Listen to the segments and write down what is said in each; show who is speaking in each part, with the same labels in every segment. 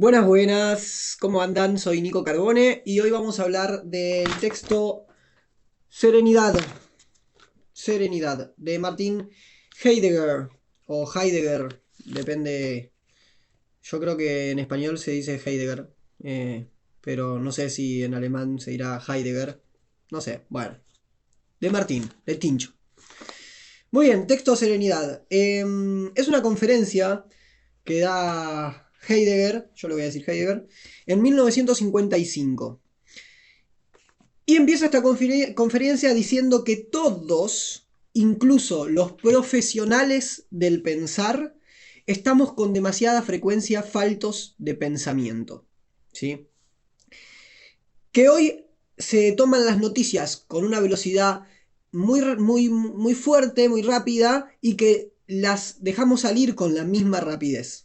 Speaker 1: Buenas, buenas, ¿cómo andan? Soy Nico Carbone y hoy vamos a hablar del texto Serenidad, Serenidad, de Martin Heidegger, o Heidegger, depende, yo creo que en español se dice Heidegger, pero no sé si en alemán se dirá Heidegger, no sé, bueno, de Martín, de Tincho. Muy bien, texto Serenidad. Es una conferencia que da Heidegger, yo le voy a decir Heidegger, en 1955. Y empieza esta conferencia diciendo que todos, incluso los profesionales del pensar, estamos con demasiada frecuencia faltos de pensamiento. ¿Sí? Que hoy se toman las noticias con una velocidad muy fuerte, muy rápida, y que las dejamos salir con la misma rapidez.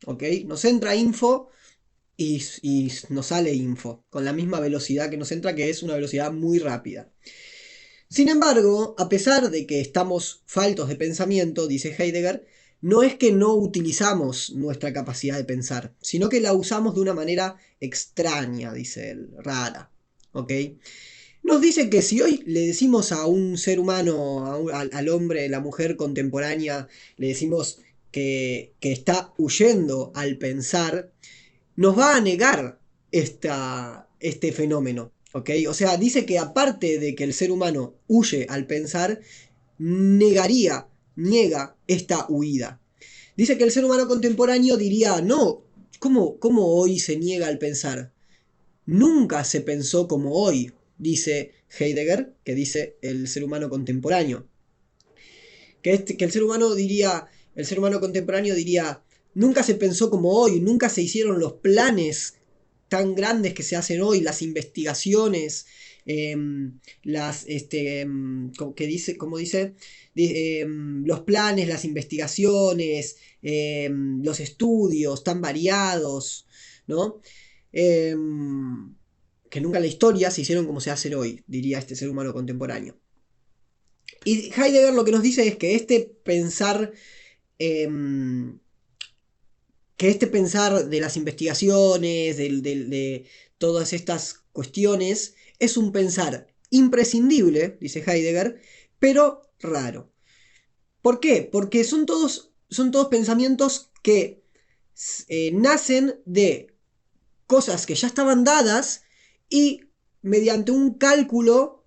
Speaker 1: ¿Ok? Nos entra info y nos sale info con la misma velocidad que nos entra, que es una velocidad muy rápida. Sin embargo, a pesar de que estamos faltos de pensamiento, dice Heidegger, no es que no utilizamos nuestra capacidad de pensar, sino que la usamos de una manera extraña, dice él, rara. ¿Ok? Nos dice que si hoy le decimos a un ser humano, al hombre, la mujer contemporánea, le decimos que está huyendo al pensar, nos va a negar este fenómeno. ¿Ok? O sea, dice que aparte de que el ser humano huye al pensar, niega esta huida. Dice que el ser humano contemporáneo diría, no, ¿cómo hoy se niega al pensar? Nunca se pensó como hoy, dice Heidegger, que dice el ser humano contemporáneo. Que el ser humano diría, el ser humano contemporáneo diría, nunca se pensó como hoy, nunca se hicieron los planes tan grandes que se hacen hoy, las investigaciones, eh, que dice, como dice, los planes, las investigaciones, los estudios tan variados, ¿no? Eh, que nunca en la historia se hicieron como se hacen hoy, diría este ser humano contemporáneo. Y Heidegger lo que nos dice es eh, que este pensar de las investigaciones, de todas estas cuestiones, es un pensar imprescindible, dice Heidegger, pero raro. ¿Por qué? Porque son todos pensamientos que nacen de cosas que ya estaban dadas y mediante un cálculo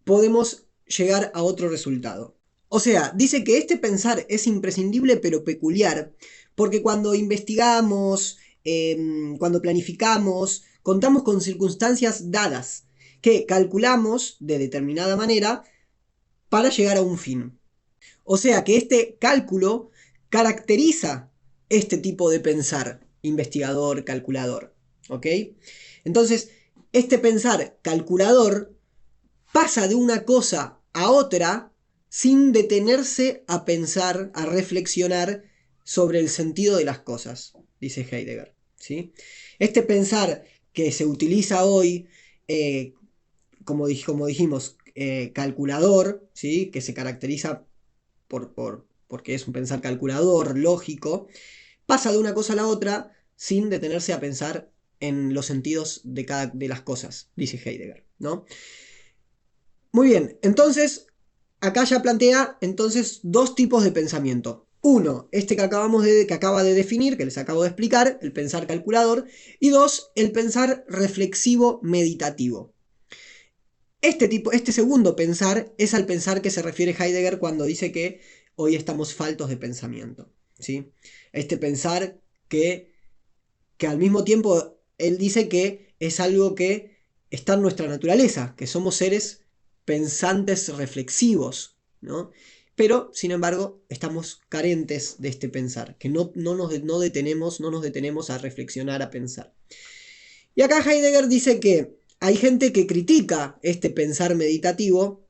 Speaker 1: podemos llegar a otro resultado. O sea, dice que este pensar es imprescindible pero peculiar, porque cuando investigamos, cuando planificamos, contamos con circunstancias dadas que calculamos de determinada manera para llegar a un fin. O sea que este cálculo caracteriza este tipo de pensar, investigador, calculador. ¿Ok? Entonces, este pensar calculador pasa de una cosa a otra sin detenerse a pensar, a reflexionar sobre el sentido de las cosas, dice Heidegger. ¿Sí? Este pensar que se utiliza hoy, eh, como dijimos, calculador, ¿sí? Que se caracteriza porque es un pensar calculador, lógico, pasa de una cosa a la otra sin detenerse a pensar en los sentidos de las cosas, dice Heidegger. ¿No? Muy bien, entonces acá ya plantea entonces dos tipos de pensamiento. Uno, este que acaba de definir, que les acabo de explicar, el pensar calculador. Y dos, el pensar reflexivo meditativo. Este segundo pensar es al pensar que se refiere Heidegger cuando dice que hoy estamos faltos de pensamiento. ¿Sí? Este pensar que al mismo tiempo él dice que es algo que está en nuestra naturaleza, que somos seres pensantes reflexivos, ¿no? Pero, sin embargo, estamos carentes de este pensar, que no nos detenemos a reflexionar, a pensar. Y acá Heidegger dice que hay gente que critica este pensar meditativo,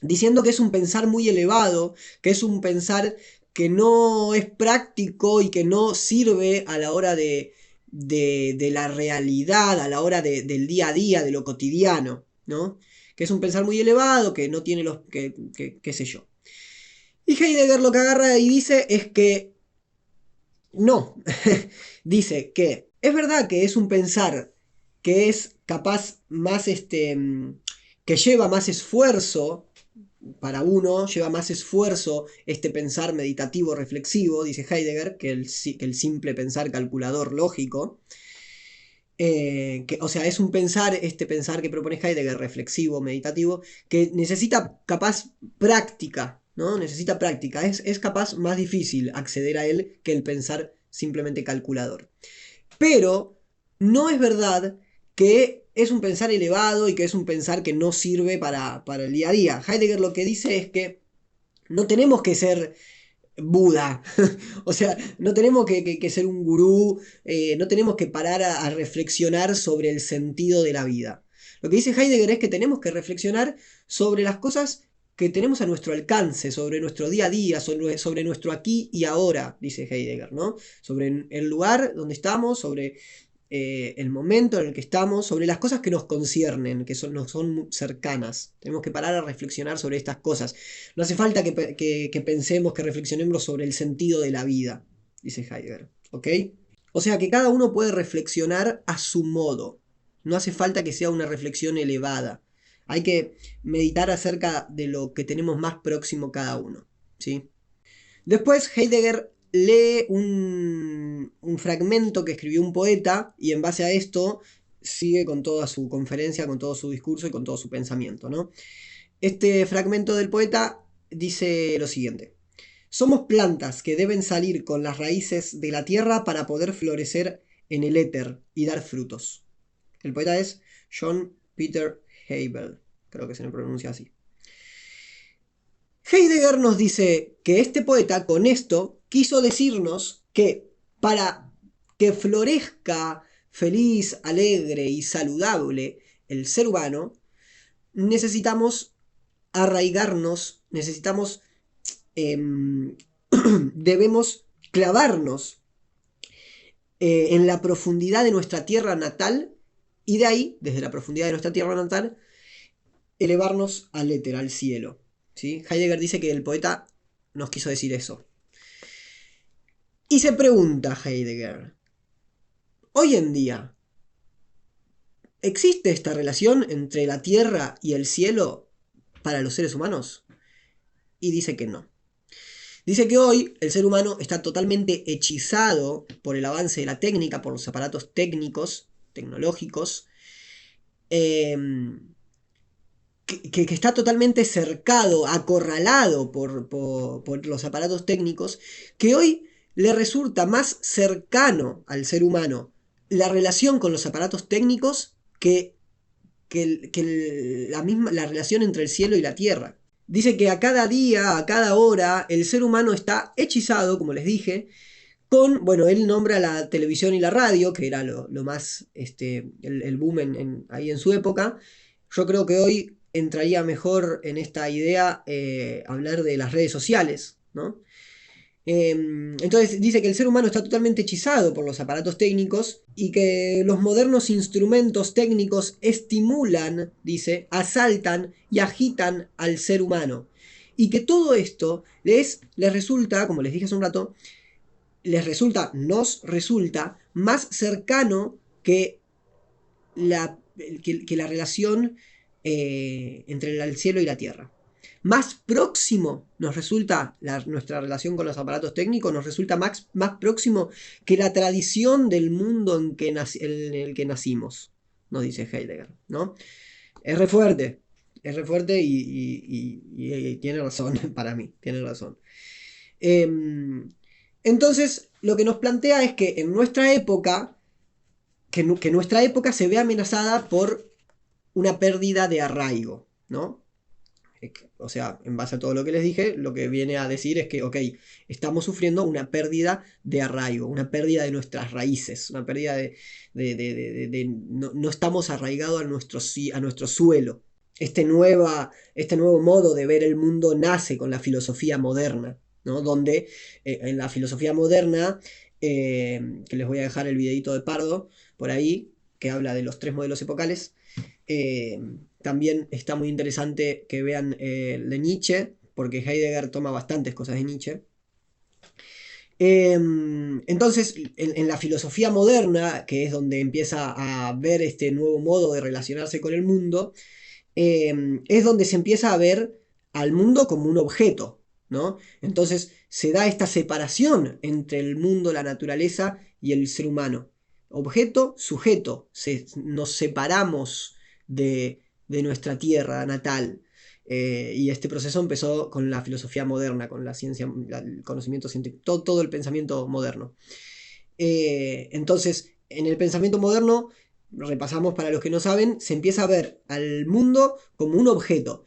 Speaker 1: diciendo que es un pensar muy elevado, que es un pensar que no es práctico y que no sirve a la hora de la realidad, a la hora del día a día, de lo cotidiano, ¿no? Que es un pensar muy elevado, que no tiene qué sé yo. Y Heidegger lo que agarra y dice es que no, dice que Es verdad que es un pensar que es capaz más, que lleva más esfuerzo para uno, lleva más esfuerzo este pensar meditativo reflexivo, dice Heidegger, que el simple pensar calculador lógico. O sea, es un pensar, este pensar que propone Heidegger, reflexivo, meditativo, que necesita capaz práctica, ¿no? Necesita práctica. Es capaz más difícil acceder a él que el pensar simplemente calculador. Pero no es verdad que es un pensar elevado y que es un pensar que no sirve para el día a día. Heidegger lo que dice es que no tenemos que ser Buda. O sea, no tenemos que ser un gurú, no tenemos que parar a reflexionar sobre el sentido de la vida. Lo que dice Heidegger es que tenemos que reflexionar sobre las cosas que tenemos a nuestro alcance, sobre nuestro día a día, sobre nuestro aquí y ahora, dice Heidegger, ¿no? Sobre el lugar donde estamos, sobre el momento en el que estamos, sobre las cosas que nos conciernen, que nos son cercanas. Tenemos que parar a reflexionar sobre estas cosas. No hace falta que pensemos, que reflexionemos sobre el sentido de la vida, dice Heidegger. ¿Ok? O sea que cada uno puede reflexionar a su modo. No hace falta que sea una reflexión elevada. Hay que meditar acerca de lo que tenemos más próximo cada uno. ¿Sí? Después Heidegger lee un fragmento que escribió un poeta y en base a esto sigue con toda su conferencia, con todo su discurso y con todo su pensamiento, ¿no? Este fragmento del poeta dice lo siguiente. Somos plantas que deben salir con las raíces de la tierra para poder florecer en el éter y dar frutos. El poeta es John Peter Hebel, creo que se le pronuncia así. Heidegger nos dice que este poeta con esto quiso decirnos que para que florezca feliz, alegre y saludable el ser humano, necesitamos arraigarnos, eh, debemos clavarnos en la profundidad de nuestra tierra natal y de ahí, desde la profundidad de nuestra tierra natal, elevarnos al éter, al cielo. ¿Sí? Heidegger dice que el poeta nos quiso decir eso. Y se pregunta Heidegger, hoy en día, ¿existe esta relación entre la tierra y el cielo para los seres humanos? Y dice que no. Dice que hoy el ser humano está totalmente hechizado por el avance de la técnica, por los aparatos técnicos, tecnológicos, eh, que está totalmente cercado, acorralado por los aparatos técnicos, que hoy le resulta más cercano al ser humano la relación con los aparatos técnicos que la relación entre el cielo y la tierra. Dice que a cada día, a cada hora, el ser humano está hechizado, como les dije, bueno, él nombra la televisión y la radio, que era lo más, el boom ahí en su época. Yo creo que hoy entraría mejor en esta idea hablar de las redes sociales, ¿no? Entonces dice que el ser humano está totalmente hechizado por los aparatos técnicos y que los modernos instrumentos técnicos estimulan, dice, asaltan y agitan al ser humano. Y que todo esto les resulta, como les dije hace un rato, nos resulta más cercano que la relación entre el cielo y la tierra. Más próximo nos resulta nuestra relación con los aparatos técnicos, nos resulta más próximo que la tradición del mundo en el que nacimos, nos dice Heidegger, ¿no? Es re fuerte y tiene razón para mí, tiene razón. Entonces, lo que nos plantea es que en nuestra época, que nuestra época se ve amenazada por una pérdida de arraigo, ¿no? O sea, en base a todo lo que les dije, lo que viene a decir es que, ok, estamos sufriendo una pérdida de arraigo, una pérdida de nuestras raíces, una pérdida no estamos arraigados a nuestro suelo. Este nuevo modo de ver el mundo nace con la filosofía moderna, ¿no? Donde en la filosofía moderna, que les voy a dejar el videito de Pardo por ahí, que habla de los tres modelos epocales, también está muy interesante que vean de Nietzsche, porque Heidegger toma bastantes cosas de Nietzsche. Entonces, en la filosofía moderna, que es donde empieza a ver este nuevo modo de relacionarse con el mundo, es donde se empieza a ver al mundo como un objeto, ¿no? Entonces se da esta separación entre el mundo, la naturaleza y el ser humano. Objeto, sujeto. Nos separamos de nuestra tierra natal. Y este proceso empezó con la filosofía moderna, con la ciencia, el conocimiento científico, todo el pensamiento moderno. Entonces, en el pensamiento moderno, repasamos para los que no saben, se empieza a ver al mundo como un objeto.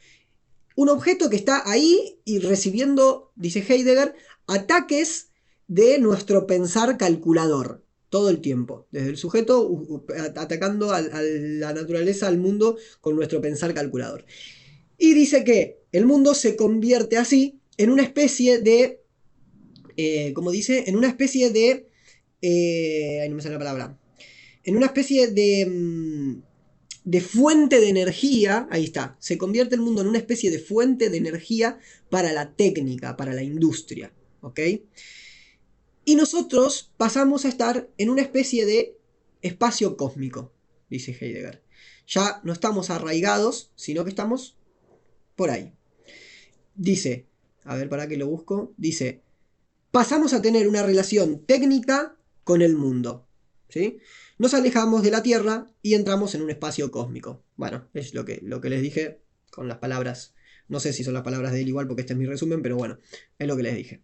Speaker 1: Un objeto que está ahí y recibiendo, dice Heidegger, ataques de nuestro pensar calculador todo el tiempo. Desde el sujeto atacando a la naturaleza, al mundo, con nuestro pensar calculador. Y dice que el mundo se convierte así en una especie de, como dice, en una especie de, ahí no me sale la palabra, en una especie de fuente de energía, ahí está, se convierte el mundo en una especie de fuente de energía para la técnica, para la industria, ¿ok? Y nosotros pasamos a estar en una especie de espacio cósmico, dice Heidegger. Ya no estamos arraigados, sino que estamos por ahí. Dice, a ver, para que lo busco, dice, pasamos a tener una relación técnica con el mundo, ¿sí? Nos alejamos de la Tierra y entramos en un espacio cósmico. Bueno, es lo que les dije con las palabras. No sé si son las palabras de él igual porque este es mi resumen, pero bueno, es lo que les dije.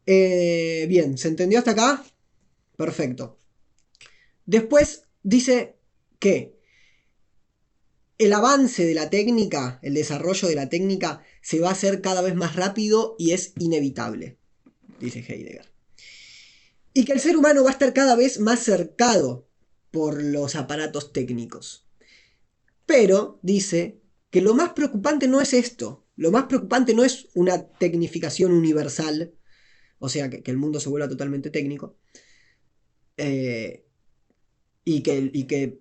Speaker 1: Bien, ¿se entendió hasta acá? Perfecto. Después dice que el avance de la técnica, el desarrollo de la técnica, se va a hacer cada vez más rápido y es inevitable, dice Heidegger. Y que el ser humano va a estar cada vez más cercado por los aparatos técnicos. Pero dice que lo más preocupante no es esto. Lo más preocupante no es una tecnificación universal, o sea, que el mundo se vuelva totalmente técnico, eh, y que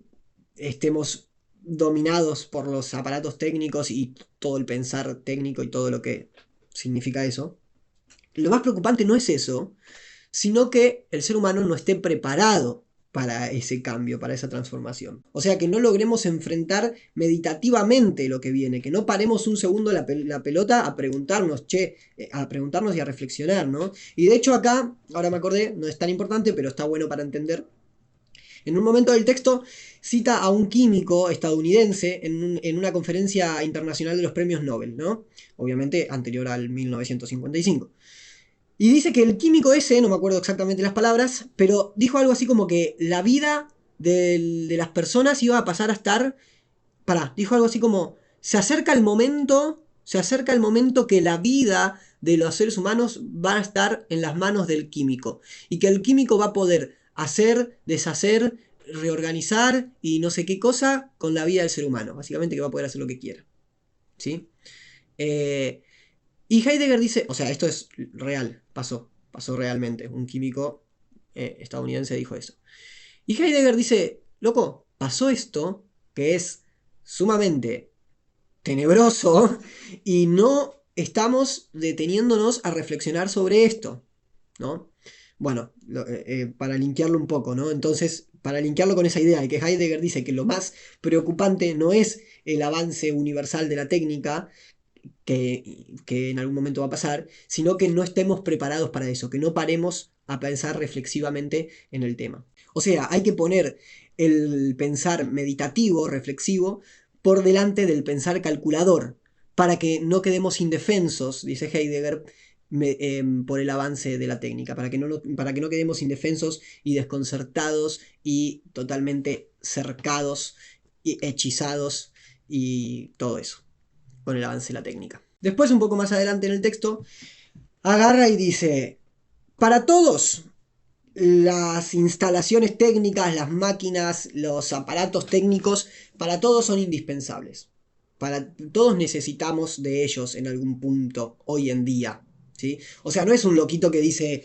Speaker 1: estemos dominados por los aparatos técnicos y todo el pensar técnico y todo lo que significa eso. Lo más preocupante no es eso, sino que el ser humano no esté preparado para ese cambio, para esa transformación. O sea, que no logremos enfrentar meditativamente lo que viene, que no paremos un segundo la pelota a preguntarnos, a preguntarnos y a reflexionar, ¿no? Y de hecho acá, ahora me acordé, no es tan importante, pero está bueno para entender. En un momento del texto cita a un químico estadounidense en una conferencia internacional de los premios Nobel, ¿no? Obviamente anterior al 1955. Y dice que el químico ese, no me acuerdo exactamente las palabras, pero dijo algo así como que la vida de las personas iba a pasar a estar... dijo algo así como, se acerca el momento que la vida de los seres humanos va a estar en las manos del químico. Y que el químico va a poder hacer, deshacer, reorganizar y no sé qué cosa con la vida del ser humano. Básicamente que va a poder hacer lo que quiera. ¿Sí? Y Heidegger dice, o sea, esto es real, pasó realmente. Un químico estadounidense dijo eso. Y Heidegger dice, loco, pasó esto, que es sumamente tenebroso, y no estamos deteniéndonos a reflexionar sobre esto, ¿no? Bueno, para linkearlo un poco, ¿no? Entonces, para linkearlo con esa idea de que Heidegger dice que lo más preocupante no es el avance universal de la técnica, que en algún momento va a pasar, sino que no estemos preparados para eso, que no paremos a pensar reflexivamente en el tema. O sea, hay que poner el pensar meditativo, reflexivo, por delante del pensar calculador, para que no quedemos indefensos, dice Heidegger, por el avance de la técnica, para que no quedemos indefensos y desconcertados y totalmente cercados y hechizados y todo eso con el avance de la técnica. Después, un poco más adelante en el texto, agarra y dice, para todos las instalaciones técnicas, las máquinas, los aparatos técnicos, para todos son indispensables. Para todos necesitamos de ellos en algún punto hoy en día. ¿Sí? O sea, no es un loquito que dice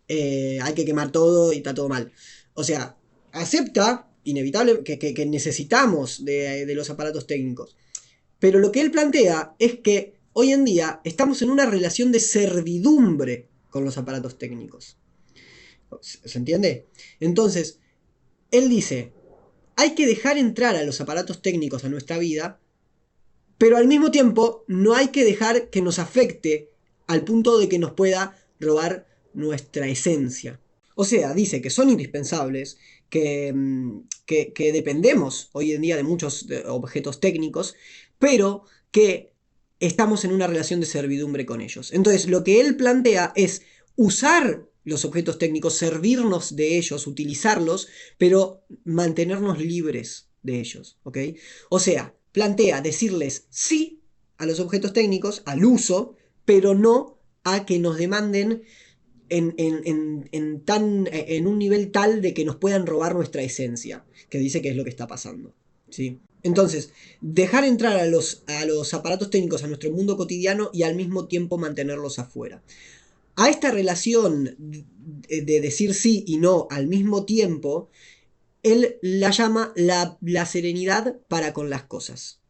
Speaker 1: hay que quemar todo y está todo mal. O sea, acepta inevitable que necesitamos de los aparatos técnicos. Pero lo que él plantea es que hoy en día estamos en una relación de servidumbre con los aparatos técnicos. ¿Se entiende? Entonces, él dice, hay que dejar entrar a los aparatos técnicos a nuestra vida, pero al mismo tiempo no hay que dejar que nos afecte al punto de que nos pueda robar nuestra esencia. O sea, dice que son indispensables, que dependemos hoy en día de muchos objetos técnicos, pero que estamos en una relación de servidumbre con ellos. Entonces, lo que él plantea es usar los objetos técnicos, servirnos de ellos, utilizarlos, pero mantenernos libres de ellos, ¿ok? O sea, plantea decirles sí a los objetos técnicos, al uso, pero no a que nos demanden en un nivel tal de que nos puedan robar nuestra esencia, que dice que es lo que está pasando, ¿sí? Entonces, dejar entrar a los aparatos técnicos a nuestro mundo cotidiano y al mismo tiempo mantenerlos afuera. A esta relación de decir sí y no al mismo tiempo, él la llama la serenidad para con las cosas.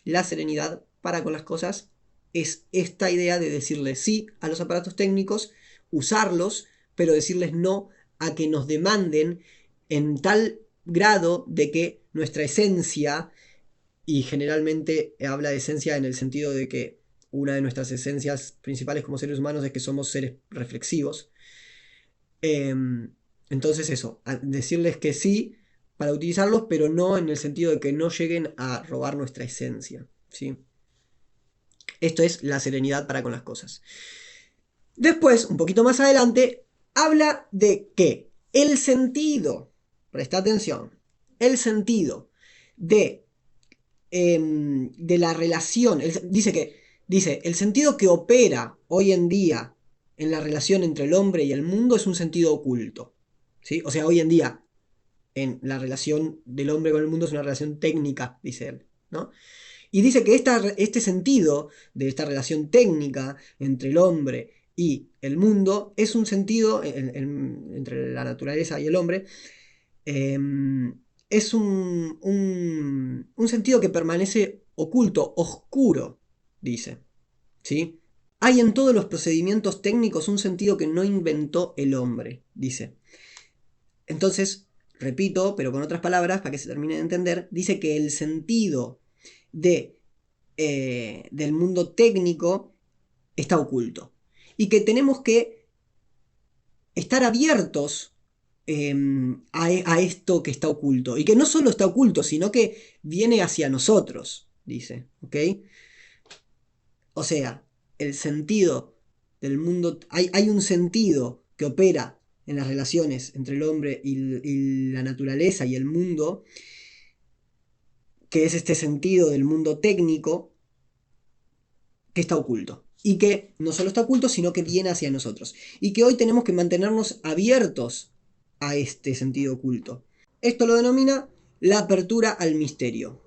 Speaker 1: La serenidad para con las cosas es esta idea de decirle sí a los aparatos técnicos, usarlos, pero decirles no a que nos demanden en tal grado de que nuestra esencia, y generalmente habla de esencia en el sentido de que una de nuestras esencias principales como seres humanos es que somos seres reflexivos. Entonces eso, decirles que sí para utilizarlos, pero no en el sentido de que no lleguen a robar nuestra esencia, ¿sí? Esto es la serenidad para con las cosas. Después, un poquito más adelante, habla de que el sentido, presta atención, el sentido de la relación, dice, el sentido que opera hoy en día en la relación entre el hombre y el mundo es un sentido oculto, ¿sí? O sea, hoy en día, en la relación del hombre con el mundo es una relación técnica, dice él, ¿no? Y dice que este sentido de esta relación técnica entre el hombre y el mundo es un sentido entre la naturaleza y el hombre, eh, es un sentido que permanece oculto, oscuro, dice, ¿sí? Hay en todos los procedimientos técnicos un sentido que no inventó el hombre, dice. Entonces, repito, pero con otras palabras, para que se termine de entender, dice que el sentido del mundo técnico está oculto. Y que tenemos que estar abiertos a esto que está oculto. Y que no solo está oculto, sino que viene hacia nosotros, dice. ¿Ok? O sea, el sentido del mundo... Hay un sentido que opera en las relaciones entre el hombre y la naturaleza y el mundo, que es este sentido del mundo técnico, que está oculto. Y que no solo está oculto, sino que viene hacia nosotros. Y que hoy tenemos que mantenernos abiertos a este sentido oculto. Esto lo denomina la apertura al misterio.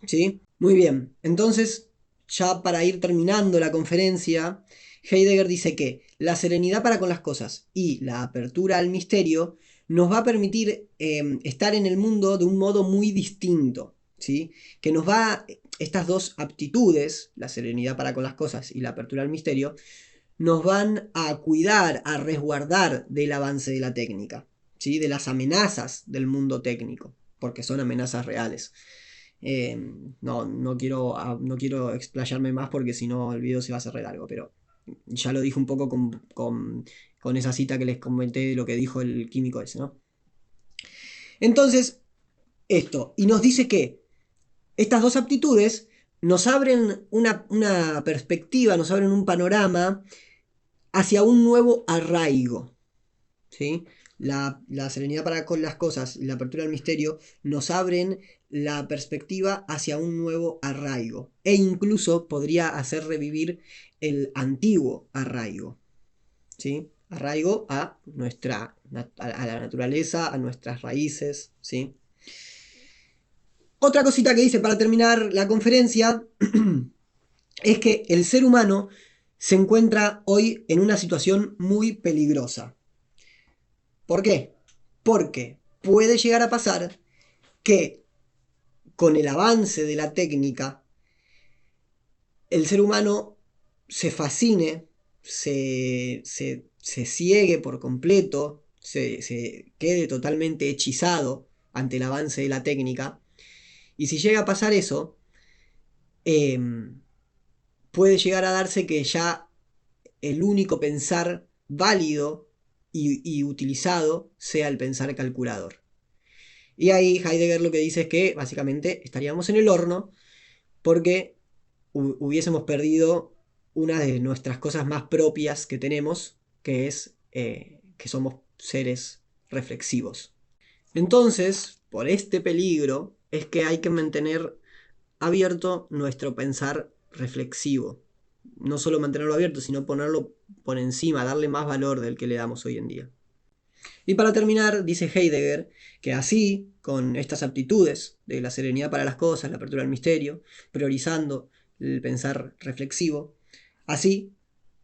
Speaker 1: ¿Sí? Muy bien. Entonces, ya para ir terminando la conferencia, Heidegger dice que la serenidad para con las cosas y la apertura al misterio nos va a permitir estar en el mundo de un modo muy distinto, ¿sí? Que nos va, estas dos aptitudes, la serenidad para con las cosas y la apertura al misterio, nos van a cuidar, a resguardar del avance de la técnica, ¿sí? De las amenazas del mundo técnico, porque son amenazas reales. No quiero explayarme más porque si no el video se va a hacer re largo, pero ya lo dije un poco con esa cita que les comenté de lo que dijo el químico ese, ¿no? Entonces, esto, y nos dice que estas dos aptitudes nos abren una perspectiva, nos abren un panorama hacia un nuevo arraigo, ¿sí? La serenidad para con las cosas y la apertura al misterio nos abren la perspectiva hacia un nuevo arraigo e incluso podría hacer revivir el antiguo arraigo, ¿sí? Arraigo a la naturaleza, a nuestras raíces, ¿sí? Otra cosita que dice para terminar la conferencia es que el ser humano se encuentra hoy en una situación muy peligrosa. ¿Por qué? Porque puede llegar a pasar que con el avance de la técnica, el ser humano se fascine, se ciegue por completo, se quede totalmente hechizado ante el avance de la técnica. Y si llega a pasar eso, puede llegar a darse que ya el único pensar válido y utilizado sea el pensar calculador. Y ahí Heidegger lo que dice es que básicamente estaríamos en el horno porque hubiésemos perdido una de nuestras cosas más propias que tenemos, que es que somos seres reflexivos. Entonces, por este peligro, es que hay que mantener abierto nuestro pensar reflexivo. No solo mantenerlo abierto, sino ponerlo por encima, darle más valor del que le damos hoy en día. Y para terminar, dice Heidegger que así, con estas aptitudes de la serenidad para las cosas, la apertura al misterio, priorizando el pensar reflexivo, así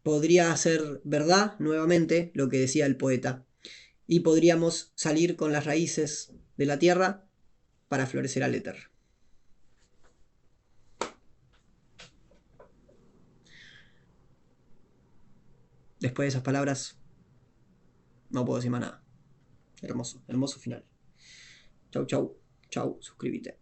Speaker 1: podría ser verdad nuevamente lo que decía el poeta, y podríamos salir con las raíces de la tierra para florecer al éter. Después de esas palabras, no puedo decir más nada. Hermoso, hermoso final. Chau, chau, chau, suscríbete.